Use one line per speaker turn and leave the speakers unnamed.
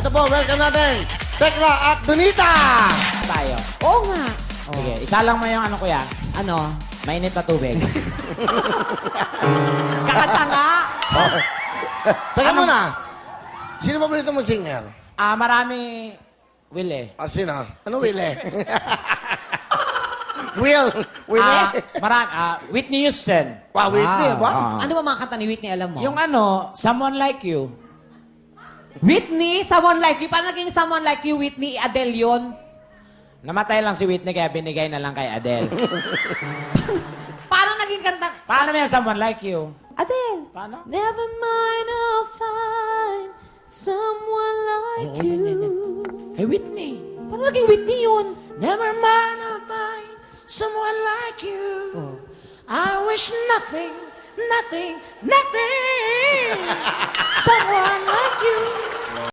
Ito po, welcome natin. Tekla at Donita.
Tayo.
Oo nga.
Sige, isa lang mo yung ano kuya.
Ano?
Mainit na tubig.
Kakanta nga.
Teka muna. Sino ba paborito mo singer?
Marami, Will eh.
Sino? Ano Will eh? Will. Will eh?
Marami, Whitney Houston.
Wow, Whitney. Wow.
Ano ba mga kanta ni Whitney, alam mo?
Yung ano, Someone Like You.
Whitney, Someone Like You. Paano naging Someone Like You, Whitney? Adele yun?
Namatay lang si Whitney kaya binigay na lang kay Adele.
Paano naging kanta?
Paano mo yung Someone Like You?
Adele.
Paano?
Never mind, I'll find someone like you.
Hey, Whitney.
Paano naging Whitney yun?
Never mind, I'll find someone like you. I wish nothing, nothing, nothing. Someone like you.